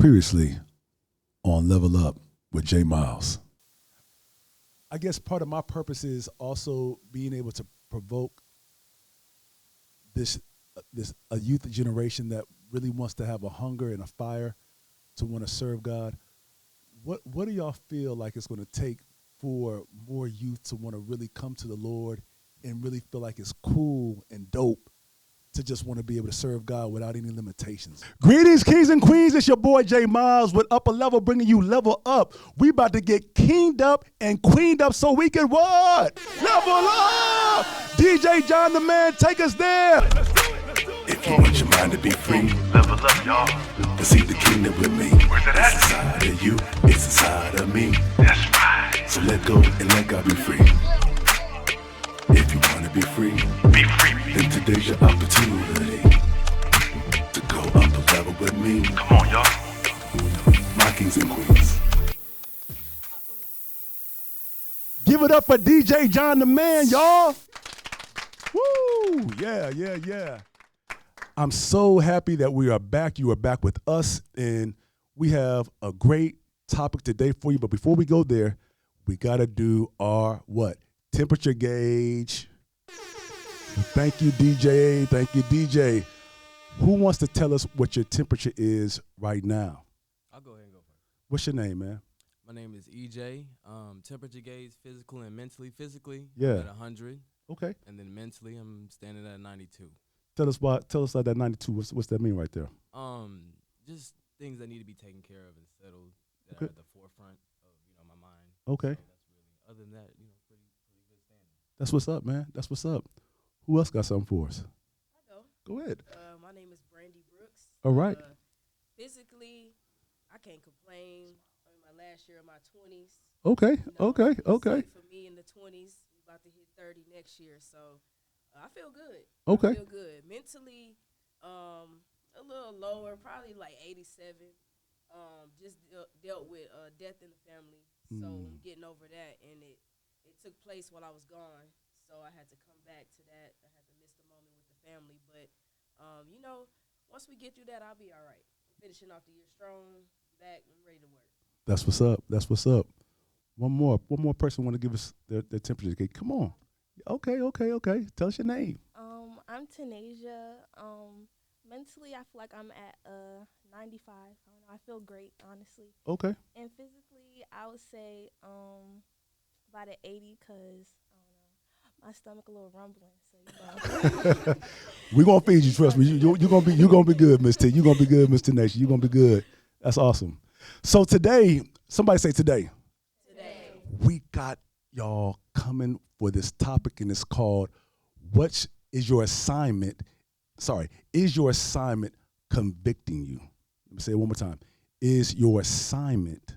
Previously on Level Up with Jay Miles. I guess part of my purpose is also being able to provoke this a youth generation that really wants to have a hunger and a fire to want to serve God. What do y'all feel like it's going to take for more youth to want to really come to the Lord and really feel like it's cool and dope to just want to be able to serve God without any limitations? Greetings, kings and queens. It's your boy Jay Miles with Uppa Level, bringing you Level Up. We about to get kinged up and queened up so we can what? Level up! DJ John the Man, take us there. If you want your mind to be free, level up, y'all. To see the kingdom with me. Where's it at? It's inside of you, it's inside of me. That's right. So let go and let God be free. If you want to be free, then today's your opportunity to go up a level with me. Come on, y'all. My kings and queens. Give it up for DJ John the Man, y'all. Woo! Yeah. I'm so happy that we are back. You are back with us, and we have a great topic today for you. But before we go there, we got to do our what? Temperature gauge. Thank you, DJ. Thank you, DJ. Who wants to tell us what your temperature is right now? I'll go ahead and go first. What's your name, man? My name is EJ. Temperature gauge, physical and mentally. Physically, Yeah. I'm at 100. Okay. And then mentally, I'm standing at 92. Tell us like that 92. What's that mean right there? Just things that need to be taken care of and settled that Okay. are at the forefront of my mind. Okay. So that's really, other than that, pretty good standing. That's what's up, man. That's what's up. Who else got something for us? I'll Go ahead. My name is Brandy Brooks. All right. Physically, I can't complain. I'm in my last year of my 20s. Okay. It's Okay. late for me in the 20s. I'm about to hit 30 next year, so I feel good. Okay. I feel good. Mentally, a little lower, probably like 87. Just dealt with death in the family, so I'm getting over that, and it took place while I was gone. So I had to come back to that. I had to miss the moment with the family, but once we get through that, I'll be all right. Finishing off the year strong, back, I'm ready to work. That's what's up. That's what's up. One more person want to give us their temperature gauge. Come on. Okay. Tell us your name. I'm Tanasia. Mentally, I feel like I'm at 95. I don't know. I feel great, honestly. Okay. And physically, I would say about an 80 because, I don't know, my stomach a little rumbling. So, We're going to feed you, trust me. You're gonna be good, Miss T. You're going to be good, Miss Tenacia. You're going to be good. That's awesome. So today, somebody say today. Today. We got y'all coming for this topic, and it's called, what is your assignment? Is your assignment convicting you? Let me say it one more time. Is your assignment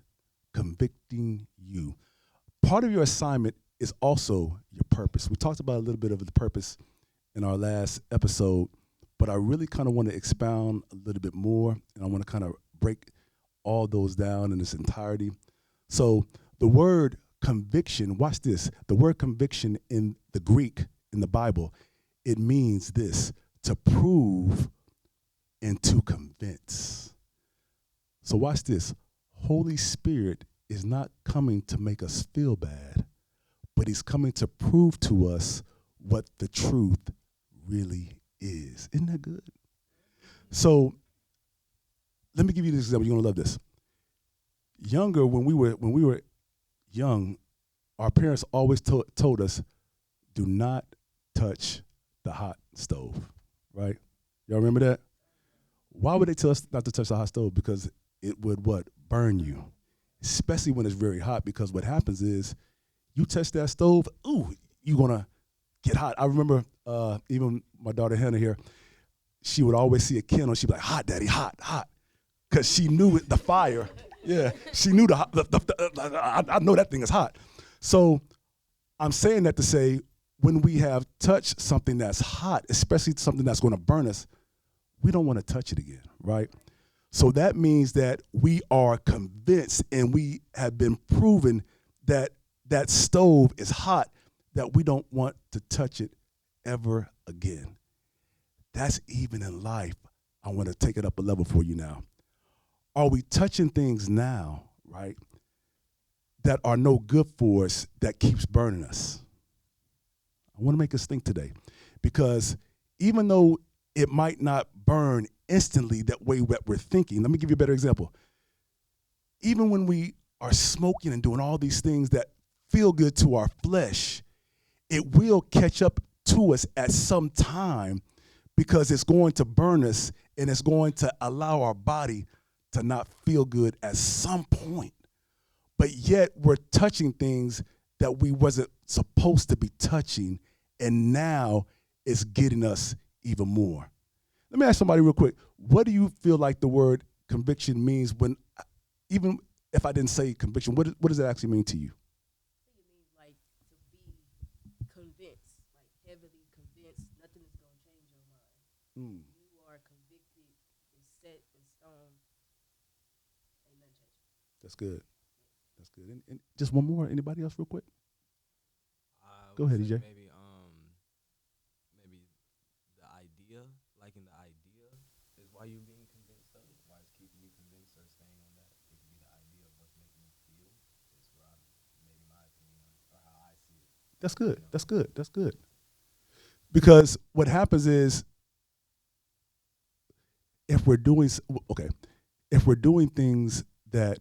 convicting you? Part of your assignment is also your purpose. We talked about a little bit of the purpose in our last episode, but I really kind of want to expound a little bit more, and I want to kind of break all those down in its entirety. So the word conviction, watch this. The word conviction in the Greek, in the Bible, it means this: to prove and to convince. So watch this. Holy Spirit is not coming to make us feel bad, but he's coming to prove to us what the truth really is. Isn't that good? So let me give you this example. You're gonna love this. When we were young, our parents always told us, do not touch the hot stove, right? Y'all remember that? Why would they tell us not to touch the hot stove? Because it would what? Burn you, especially when it's very hot, because what happens is you touch that stove, ooh, you're going to get hot. I remember even my daughter Hannah here, she would always see a candle. She'd be like, hot, daddy, hot, because she knew the fire. Yeah, she knew I know that thing is hot. So I'm saying that to say, when we have touched something that's hot, especially something that's going to burn us, we don't want to touch it again, right? So that means that we are convinced, and we have been proven that that stove is hot, that we don't want to touch it ever again. That's even in life. I want to take it up a level for you now. are we touching things now, right, that are no good for us, that keeps burning us? I want to make us think today, because even though it might not burn instantly that way that we're thinking, let me give you a better example. Even when we are smoking and doing all these things that feel good to our flesh, it will catch up to us at some time, because it's going to burn us and it's going to allow our body to not feel good at some point. But yet we're touching things that we wasn't supposed to be touching, and now it's getting us even more. Let me ask somebody real quick, what do you feel like the word conviction means when, even if I didn't say conviction, what does it actually mean to you? It means like to be convinced, like heavily convinced, nothing is gonna change your mind. You are convicted, it's set in stone, ain't nothing changing. That's good. That's good. And just one more. Anybody else real quick? I Go would ahead, say EJ. Maybe the idea, liking the idea, is why you're being convinced of it. Why it's keeping you convinced or staying on that. It could be the idea of what's making you feel. Is where maybe my opinion or how I see it. That's good. That's good. That's good. Because what happens is, if we're doing things that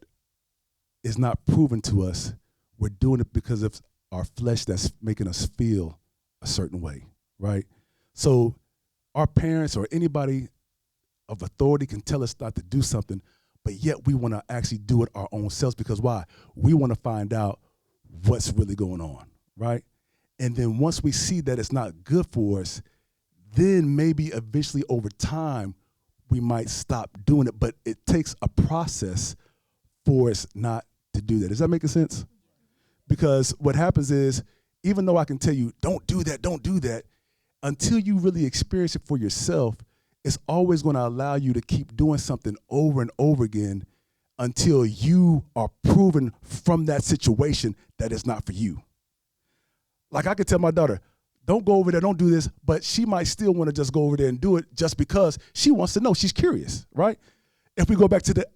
is not proven to us, we're doing it because of our flesh that's making us feel a certain way, right? So our parents or anybody of authority can tell us not to do something, but yet we want to actually do it our own selves, because why? We want to find out what's really going on, right? And then once we see that it's not good for us, then maybe eventually over time we might stop doing it, but it takes a process for us not to do that. Does that make sense? Because what happens is, even though I can tell you, don't do that, until you really experience it for yourself, it's always going to allow you to keep doing something over and over again until you are proven from that situation that it's not for you. Like I could tell my daughter, don't go over there, don't do this, but she might still want to just go over there and do it just because she wants to know. She's curious, right? If we go back to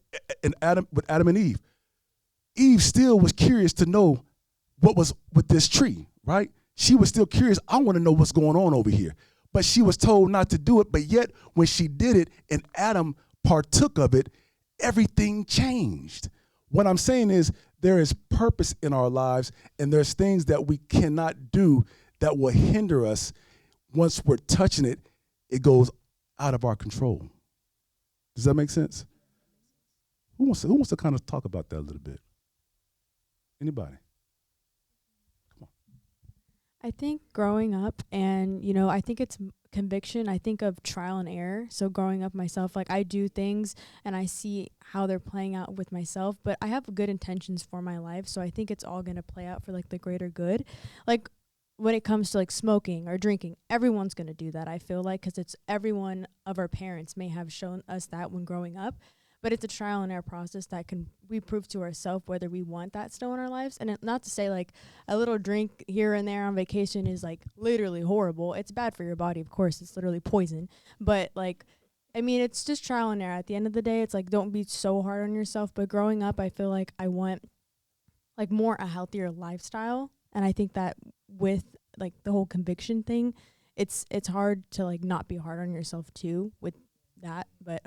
Adam and Eve, Eve still was curious to know what was with this tree, right? She was still curious. I want to know what's going on over here. But she was told not to do it. But yet when she did it and Adam partook of it, everything changed. What I'm saying is, there is purpose in our lives, and there's things that we cannot do that will hinder us. Once we're touching it, it goes out of our control. Does that make sense? Who wants to kind of talk about that a little bit? Anybody? Come on. I think growing up, and I think it's conviction. I think of trial and error. So growing up myself, like I do things and I see how they're playing out with myself, but I have good intentions for my life. So I think it's all going to play out for like the greater good. Like when it comes to like smoking or drinking, everyone's going to do that. I feel like, 'cause it's everyone of our parents may have shown us that when growing up. But it's a trial and error process that we prove to ourselves whether we want that still in our lives. And not to say like a little drink here and there on vacation is like literally horrible. It's bad for your body, of course. It's literally poison. But like, I mean, it's just trial and error. At the end of the day, it's like, don't be so hard on yourself. But growing up, I feel like I want like more a healthier lifestyle. And I think that with like the whole conviction thing, it's hard to like not be hard on yourself too with that. But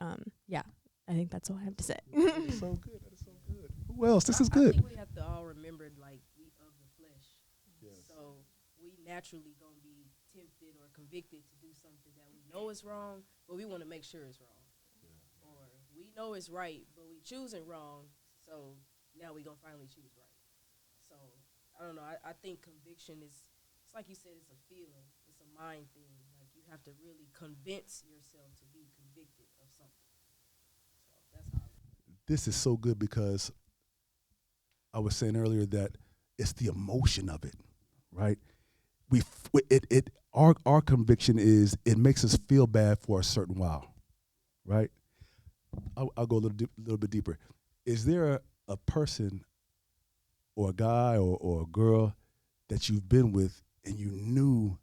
yeah. I think that's all I have to say. That is so good. That is so good. Who else? This is I good. think we have to all remember, like, we of the flesh. Yes. So we naturally going to be tempted or convicted to do something that we know is wrong, but we want to make sure it's wrong. Yeah. Or we know it's right, but we choosing wrong, so now we going to finally choose right. So, I don't know. I think conviction is, it's like you said, it's a feeling. It's a mind thing. Like, you have to really convince yourself to be convicted of something. This is so good, because I was saying earlier that it's the emotion of it, right? Our conviction is, it makes us feel bad for a certain while, right? I'll go a little bit deeper. Is there a person or a guy or a girl that you've been with and you knew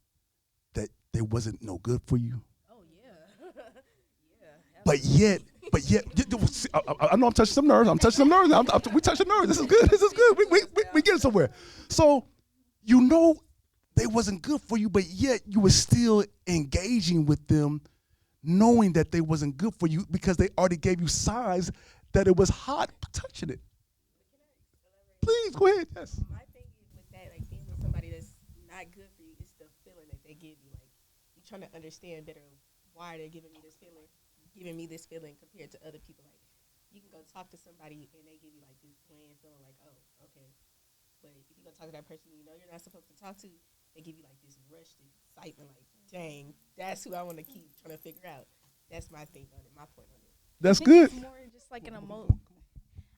that they wasn't no good for you? Oh, yeah. Yeah. But yet But yet, I know I'm touching some nerves. I'm touching some nerves. We touching nerves. This is good. This is good. We getting somewhere. So, you know, they wasn't good for you, but yet you were still engaging with them, knowing that they wasn't good for you because they already gave you signs that it was hot touching it. Please go ahead. Yes. My thing is with that, like being with somebody that's not good for you, it's the feeling that they give you. Like you're trying to understand better why they're giving me this feeling compared to other people. Like you can go talk to somebody and they give you like this bland feeling, like, oh, okay. But if you go talk to that person you know you're not supposed to talk to, they give you like this rushed excitement, like, dang, that's who I want to keep trying to figure out. That's my thing on it, my point on it. That's I think good. It's more just like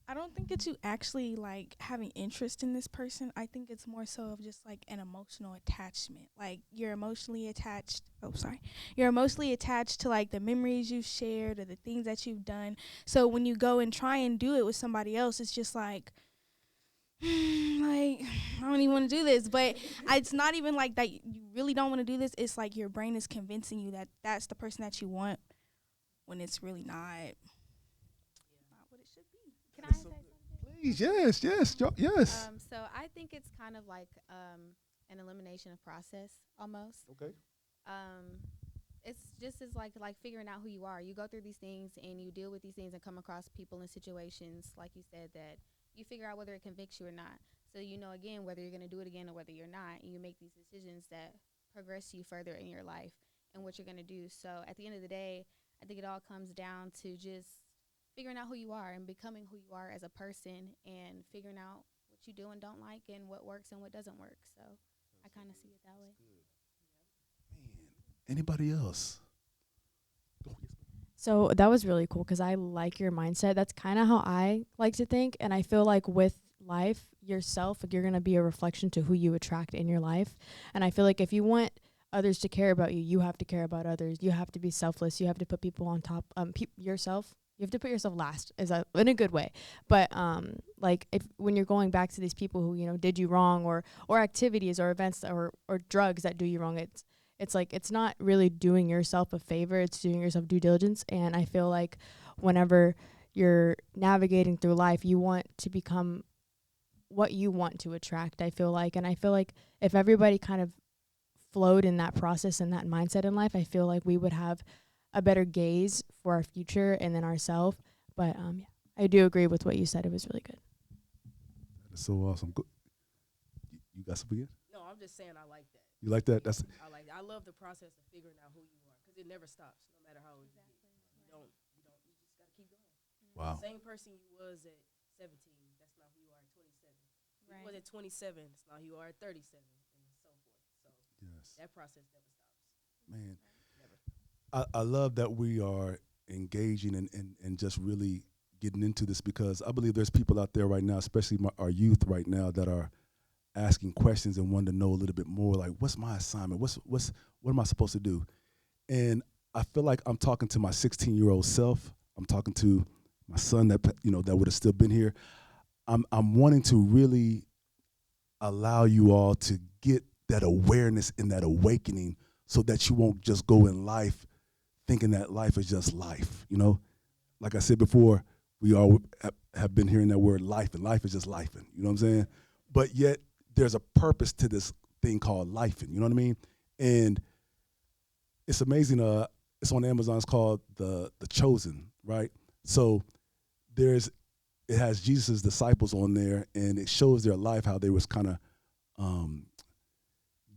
I don't think it's you actually like having interest in this person. I think it's more so of just like an emotional attachment. Like you're emotionally attached. You're emotionally attached to like the memories you've shared or the things that you've done. So when you go and try and do it with somebody else, it's just like I don't even want to do this. But it's not even like that you really don't want to do this. It's like your brain is convincing you that that's the person that you want when it's really not what it should be. Can I say something? Please, yes. So I think it's kind of like an elimination of process almost. Okay. It's just as like figuring out who you are. You go through these things and you deal with these things and come across people and situations, like you said, that you figure out whether it convicts you or not. So you know, again, whether you're going to do it again or whether you're not, and you make these decisions that progress you further in your life and what you're going to do. So at the end of the day, I think it all comes down to just figuring out who you are and becoming who you are as a person and figuring out what you do and don't like and what works and what doesn't work. So I kind of see it that way. Man, anybody else? So that was really cool because I like your mindset. That's kind of how I like to think. And I feel like with life, yourself, like you're going to be a reflection to who you attract in your life. And I feel like if you want others to care about you, you have to care about others. You have to be selfless. You have to put people on top, yourself. You have to put yourself last, in a good way. But like if when you're going back to these people who, you know, did you wrong or activities or events or drugs that do you wrong, it's like it's not really doing yourself a favor. It's doing yourself due diligence. And I feel like whenever you're navigating through life, you want to become what you want to attract, I feel like. And I feel like if everybody kind of flowed in that process and that mindset in life, I feel like we would have a better gaze for our future and then ourselves. But yeah, I do agree with what you said. It was really good. That is so awesome. You got something again? No, I'm just saying I like that. You like that? That's I like that. I love the process of figuring out who you are because it never stops, no matter how old you get. You just got to keep going. wow. The same person you was at 17, that's not who you are at 27. Right. You was at 27, that's not who you are at 37, and so forth. So Yes. that process never stops. Man, Never. I love that we are engaging and just really getting into this because I believe there's people out there right now, especially our youth right now, that are asking questions and wanting to know a little bit more, like, what's my assignment? What am I supposed to do? And I feel like I'm talking to my 16-year-old self. I'm talking to my son that would have still been here. I'm wanting to really allow you all to get that awareness and that awakening so that you won't just go in life thinking that life is just life, you know? Like I said before, we all have been hearing that word life, and life is just lifing, you know what I'm saying? But yet there's a purpose to this thing called lifing, you know what I mean? And it's amazing, it's on Amazon, it's called The Chosen, right? So it has Jesus' disciples on there, and it shows their life, how they was kind of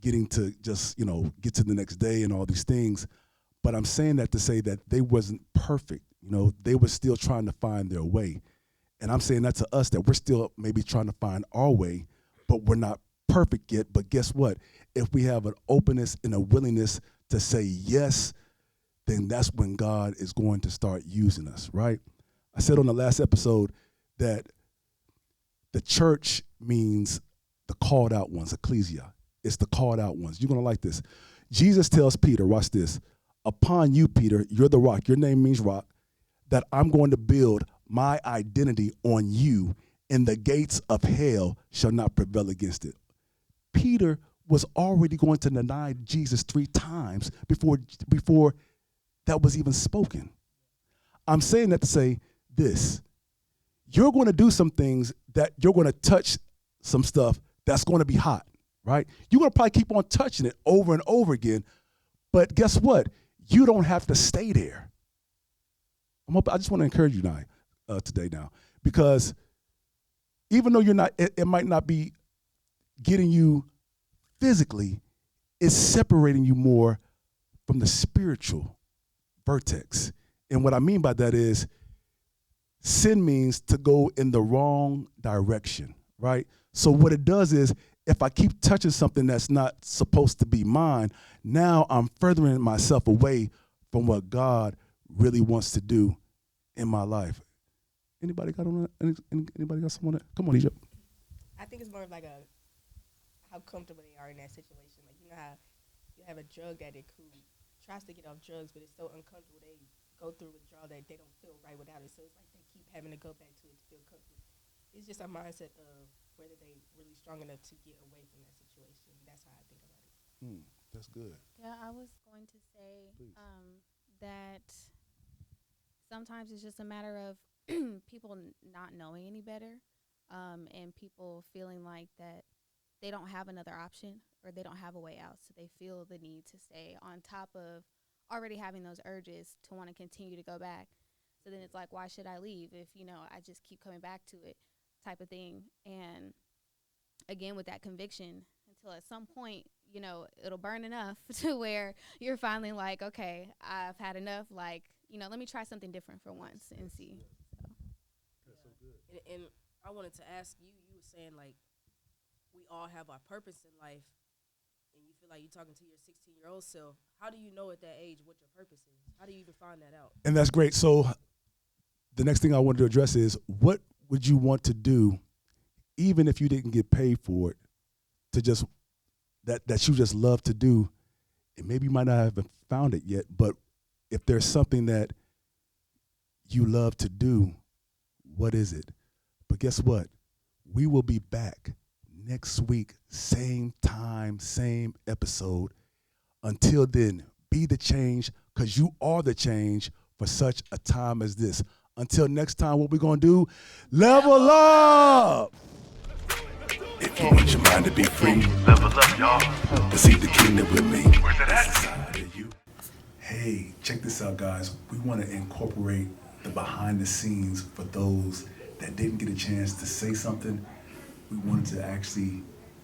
getting to just, get to the next day and all these things. But I'm saying that to say that they wasn't perfect. They were still trying to find their way. And I'm saying that to us, that we're still maybe trying to find our way, but we're not perfect yet. But guess what? If we have an openness and a willingness to say yes, then that's when God is going to start using us, right? I said on the last episode that the church means the called out ones, ecclesia. It's the called out ones. You're going to like this. Jesus tells Peter, watch this, upon you, Peter, you're the rock, your name means rock, that I'm going to build my identity on you, and the gates of hell shall not prevail against it. Peter was already going to deny Jesus 3 times before that was even spoken. I'm saying that to say this. You're going to do some things that you're going to touch some stuff that's going to be hot, right? You're going to probably keep on touching it over and over again. But guess what? You don't have to stay there. I just want to encourage you today, because even though you're not, it might not be getting you physically, it's separating you more from the spiritual vertex. And what I mean by that is sin means to go in the wrong direction, right? So what it does is if I keep touching something that's not supposed to be mine, now I'm furthering myself away from what God really wants to do in my life. Anybody got on that? Anybody got someone that? Come on, Egypt. I think it's more of like how comfortable they are in that situation. Like, you know how you have a drug addict who tries to get off drugs, but it's so uncomfortable they go through withdrawal that they don't feel right without it. So it's like they keep having to go back to it to feel comfortable. It's just a mindset of whether they really strong enough to get away from that situation. That's how I think about it. That's good. Yeah, I was going to say that sometimes it's just a matter of people not knowing any better, and people feeling like that they don't have another option or they don't have a way out. So they feel the need to stay on top of already having those urges to want to continue to go back. So then it's like, why should I leave if, I just keep coming back to it type of thing. And again, with that conviction, until at some point, it'll burn enough to where you're finally like, okay, I've had enough. Like, let me try something different for once and see. That's so good. And I wanted to ask you, you were saying like we all have our purpose in life, and you feel like you're talking to your 16-year-old self. How do you know at that age what your purpose is? How do you even find that out? And that's great. So the next thing I wanted to address is, what would you want to do even if you didn't get paid for it, to just that you just love to do? And maybe you might not have found it yet, but if there's something that you love to do, what is it? But guess what? We will be back next week, same time, same episode. Until then, be the change, because you are the change for such a time as this. Until next time, what we're going to do, level up! If you want your mind to be free, level up, y'all. To see the kingdom with me. Where's it at? Hey, check this out, guys. We want to incorporate the behind the scenes for those that didn't get a chance to say something. We wanted to actually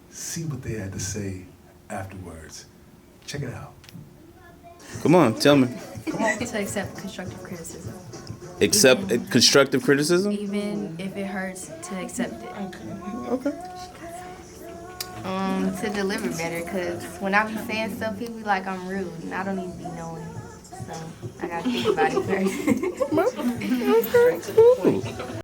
see what they had to say afterwards. Check it out. Come on, tell me. To accept constructive criticism. Accept constructive criticism? Even if it hurts, to accept it. Okay. To deliver better, because when I be saying stuff, people be like I'm rude, and I don't even be knowing. So I gotta think about it first. Okay, cool.